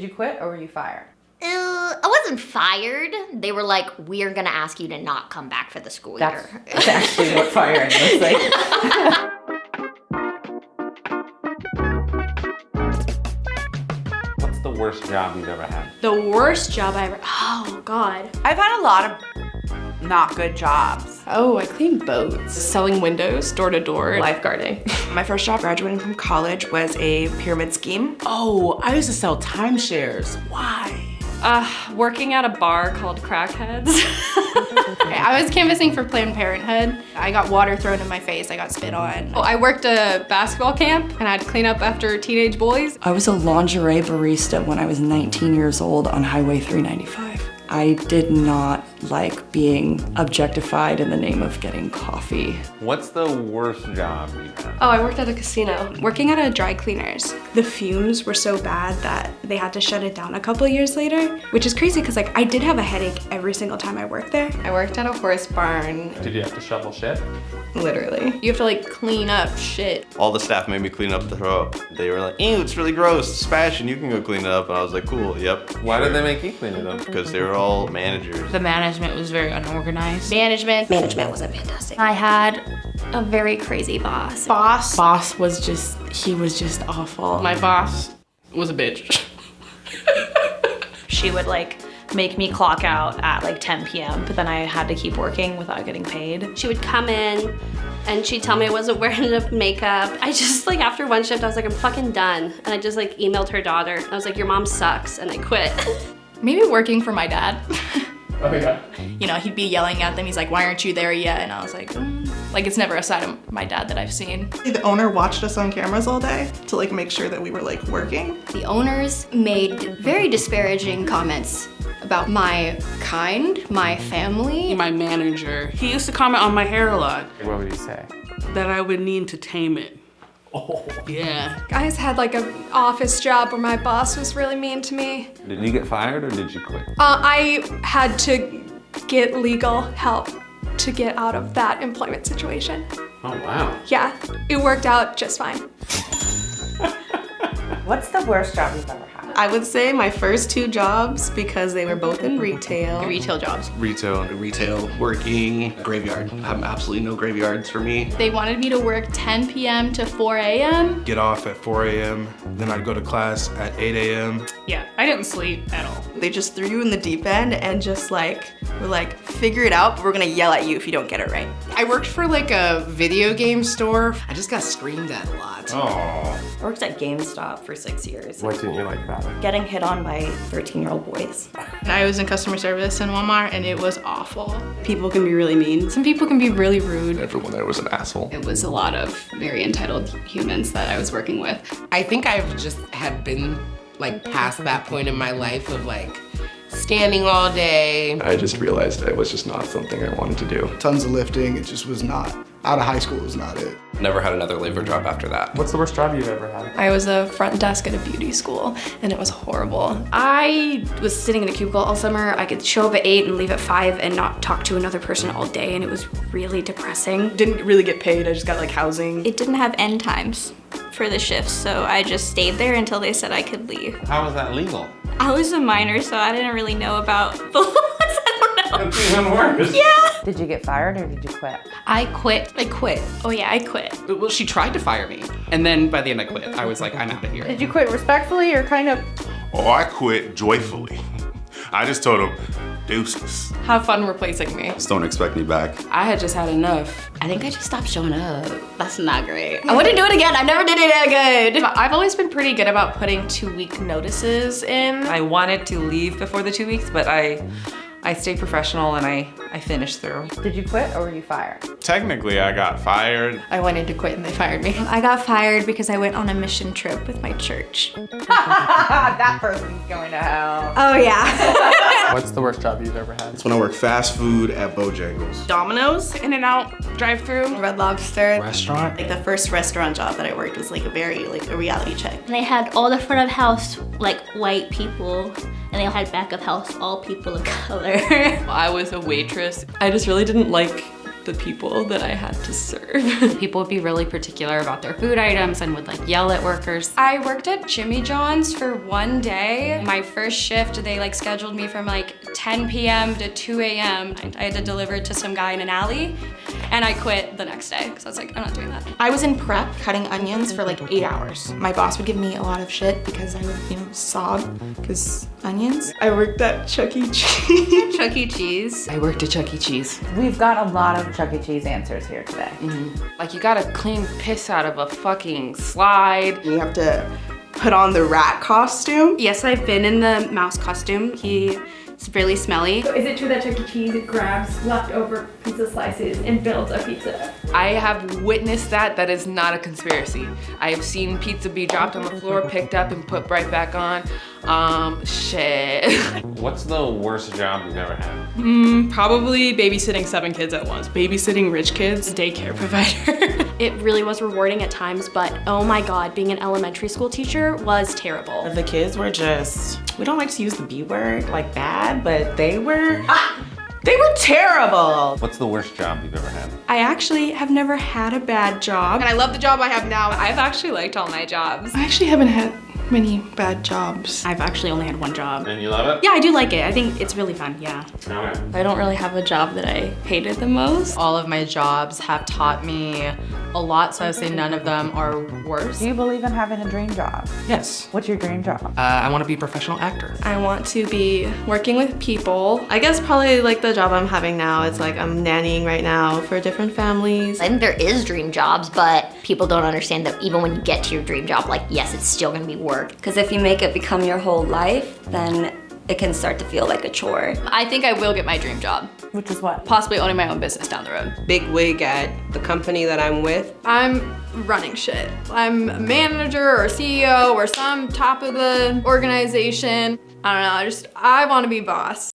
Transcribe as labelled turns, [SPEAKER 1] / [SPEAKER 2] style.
[SPEAKER 1] Did you quit or were you fired?
[SPEAKER 2] I wasn't fired. They were like, we are gonna ask you to not come back for the school year.
[SPEAKER 1] That's actually what firing looks like.
[SPEAKER 3] What's the worst job you've ever had?
[SPEAKER 4] The worst job I ever, oh God.
[SPEAKER 5] I've had a lot of not good jobs.
[SPEAKER 4] Oh, I cleaned boats. Selling windows, door to door, lifeguarding.
[SPEAKER 5] My first job graduating from college was a pyramid scheme.
[SPEAKER 6] Oh, I used to sell timeshares. Why?
[SPEAKER 4] Working at a bar called Crackheads. I was canvassing for Planned Parenthood. I got water thrown in my face, I got spit on. Oh, I worked a basketball camp and I had to clean up after teenage boys.
[SPEAKER 7] I was a lingerie barista when I was 19 years old on Highway 395. I did not like being objectified in the name of getting coffee.
[SPEAKER 3] What's the worst job you've had?
[SPEAKER 4] Oh, I worked at a casino, working at a dry cleaners. The fumes were so bad that they had to shut it down a couple years later, which is crazy because like I did have a headache every single time I worked there. I worked at a horse barn.
[SPEAKER 3] Did you have to shovel shit?
[SPEAKER 4] Literally. You have to like clean up shit.
[SPEAKER 8] All the staff made me clean up the throw up. They were like, ew, it's really gross, it's fashion, you can go clean it up. And I was like, cool, yep.
[SPEAKER 3] Why did they make you clean it up?
[SPEAKER 8] Because they were all managers.
[SPEAKER 9] The management was very unorganized.
[SPEAKER 2] Management wasn't fantastic. I had a very crazy boss.
[SPEAKER 9] Boss was just, he was just awful.
[SPEAKER 6] My boss was a bitch.
[SPEAKER 10] She would like make me clock out at like 10 p.m. but then I had to keep working without getting paid.
[SPEAKER 4] She would come in and she'd tell me I wasn't wearing enough makeup. I just like after one shift I was like, I'm fucking done. And I just like emailed her daughter. I was like, your mom sucks, and I quit.
[SPEAKER 11] Maybe working for my dad.
[SPEAKER 3] Oh yeah.
[SPEAKER 11] You know, he'd be yelling at them. He's like, why aren't you there yet? And I was like, Like it's never a side of my dad that I've seen.
[SPEAKER 12] The owner watched us on cameras all day to like make sure that we were like working.
[SPEAKER 4] The owners made very disparaging comments about my kind, my family.
[SPEAKER 6] My manager, he used to comment on my hair a lot.
[SPEAKER 3] What would you say?
[SPEAKER 6] That I would need to tame it.
[SPEAKER 3] Oh.
[SPEAKER 6] Yeah.
[SPEAKER 4] I just had like an office job where my boss was really mean to me.
[SPEAKER 3] Did you get fired or did you quit?
[SPEAKER 4] I had to get legal help to get out of that employment situation.
[SPEAKER 3] Oh wow.
[SPEAKER 4] Yeah, it worked out just fine.
[SPEAKER 1] What's the worst job you've ever had?
[SPEAKER 5] I would say my first two jobs because they were both in retail.
[SPEAKER 11] Retail jobs.
[SPEAKER 8] Retail, working, graveyard. Absolutely no graveyards for me.
[SPEAKER 11] They wanted me to work 10 p.m. to 4 a.m.
[SPEAKER 13] Get off at 4 a.m. Then I'd go to class at 8 a.m.
[SPEAKER 9] Yeah, I didn't sleep at all.
[SPEAKER 5] They just threw you in the deep end and just like, were like, figure it out, but we're gonna yell at you if you don't get it right.
[SPEAKER 6] I worked for like a video game store. I just got screamed at a lot.
[SPEAKER 3] Oh.
[SPEAKER 2] I worked at GameStop for 6 years.
[SPEAKER 3] What didn't you like about it?
[SPEAKER 2] Getting hit on by 13-year-old boys.
[SPEAKER 11] I was in customer service in Walmart and it was awful.
[SPEAKER 5] People can be really mean.
[SPEAKER 11] Some people can be really rude.
[SPEAKER 13] Everyone there was an asshole.
[SPEAKER 4] It was a lot of very entitled humans that I was working with.
[SPEAKER 6] I think I've just had been like past that point in my life of like standing all day.
[SPEAKER 13] I just realized it was just not something I wanted to do.
[SPEAKER 14] Tons of lifting, it just was not. Out of high school was not it.
[SPEAKER 8] Never had another labor job after that.
[SPEAKER 3] What's the worst job you've ever had?
[SPEAKER 11] I was a front desk at a beauty school and it was horrible.
[SPEAKER 4] I was sitting in a cubicle all summer. I could show up at 8 and leave at 5 and not talk to another person all day, and it was really depressing.
[SPEAKER 5] Didn't really get paid, I just got like housing.
[SPEAKER 10] It didn't have end times for the shifts, so I just stayed there until they said I could leave.
[SPEAKER 3] How was that legal?
[SPEAKER 10] I was a minor, so I didn't really know about the laws. I don't know.
[SPEAKER 3] That's even worse.
[SPEAKER 10] Yeah.
[SPEAKER 1] Did you get fired or did you quit?
[SPEAKER 9] I quit.
[SPEAKER 4] Oh yeah, I quit.
[SPEAKER 6] Well, she tried to fire me. And then by the end I quit. I was like, I'm out of here.
[SPEAKER 1] Did you quit respectfully or kind of?
[SPEAKER 13] Oh, I quit joyfully. I just told them, deuces.
[SPEAKER 11] Have fun replacing me.
[SPEAKER 8] Just don't expect me back.
[SPEAKER 6] I had just had enough.
[SPEAKER 2] I think I just stopped showing up.
[SPEAKER 4] That's not great. I wouldn't do it again. I never did it again.
[SPEAKER 11] I've always been pretty good about putting 2-week notices in.
[SPEAKER 5] I wanted to leave before the 2 weeks, but I stayed professional and I finished through.
[SPEAKER 1] Did you quit or were you fired?
[SPEAKER 3] Technically, I got fired.
[SPEAKER 11] I wanted to quit and they fired me.
[SPEAKER 4] I got fired because I went on a mission trip with my church.
[SPEAKER 1] That person's going to hell.
[SPEAKER 4] Oh yeah.
[SPEAKER 3] What's the worst job you've ever had?
[SPEAKER 8] That's when I worked fast food at Bojangles.
[SPEAKER 5] Domino's, In-N-Out, drive-thru.
[SPEAKER 4] Red Lobster.
[SPEAKER 3] Restaurant?
[SPEAKER 5] Like the first restaurant job that I worked was like a reality check.
[SPEAKER 10] And they had all the front of house, like white people, and they had back of house, all people of color.
[SPEAKER 7] I was a waitress. I just really didn't like
[SPEAKER 4] the people that I had to serve.
[SPEAKER 9] People would be really particular about their food items and would like yell at workers.
[SPEAKER 4] I worked at Jimmy John's for one day. My first shift, they like scheduled me from like 10 p.m. to 2 a.m. I had to deliver it to some guy in an alley, and I quit the next day because I was like, I'm not doing that.
[SPEAKER 5] I was in prep cutting onions for like 8 hours. My boss would give me a lot of shit because I would, you know, sob because onions. I worked at Chuck E. Cheese.
[SPEAKER 4] Chuck E. Cheese.
[SPEAKER 6] I worked at Chuck E. Cheese.
[SPEAKER 1] We've got a lot of Chuck E. Cheese answers here today.
[SPEAKER 6] Like you gotta clean piss out of a fucking slide.
[SPEAKER 5] You have to put on the rat costume.
[SPEAKER 4] Yes, I've been in the mouse costume. It's really smelly.
[SPEAKER 15] So is it true that Chuck E. Cheese grabs leftover pizza slices and builds a pizza?
[SPEAKER 6] I have witnessed that. That is not a conspiracy. I have seen pizza be dropped on the floor, picked up, and put right back on. Shit.
[SPEAKER 3] What's the worst job you've ever had?
[SPEAKER 11] Probably babysitting 7 kids at once. Babysitting rich kids, daycare provider.
[SPEAKER 4] It really was rewarding at times, but oh my God, being an elementary school teacher was terrible.
[SPEAKER 16] The kids were just, we don't like to use the B word, like bad, but they were terrible.
[SPEAKER 3] What's the worst job you've ever had?
[SPEAKER 5] I actually have never had a bad job.
[SPEAKER 12] And I love the job I have now.
[SPEAKER 4] I've actually liked all my jobs.
[SPEAKER 12] I actually haven't had many bad jobs.
[SPEAKER 4] I've actually only had one job.
[SPEAKER 3] And you love it?
[SPEAKER 4] Yeah, I do like it. I think it's really fun, yeah.
[SPEAKER 3] Okay.
[SPEAKER 4] I don't really have a job that I hated the most.
[SPEAKER 17] All of my jobs have taught me a lot, so I would say none of them are worse.
[SPEAKER 1] Do you believe in having a dream job?
[SPEAKER 18] Yes.
[SPEAKER 1] What's your dream job?
[SPEAKER 18] I want to be a professional actor.
[SPEAKER 5] I want to be working with people. I guess probably like the job I'm having now. It's like I'm nannying right now for different families.
[SPEAKER 2] I think there is dream jobs, but people don't understand that even when you get to your dream job, like, yes, it's still gonna be work.
[SPEAKER 19] Because if you make it become your whole life, then it can start to feel like a chore.
[SPEAKER 4] I think I will get my dream job.
[SPEAKER 1] Which is what?
[SPEAKER 4] Possibly owning my own business down the road.
[SPEAKER 6] Big wig at the company that I'm with.
[SPEAKER 4] I'm running shit. I'm a manager or CEO or some top of the organization. I don't know, I want to be boss.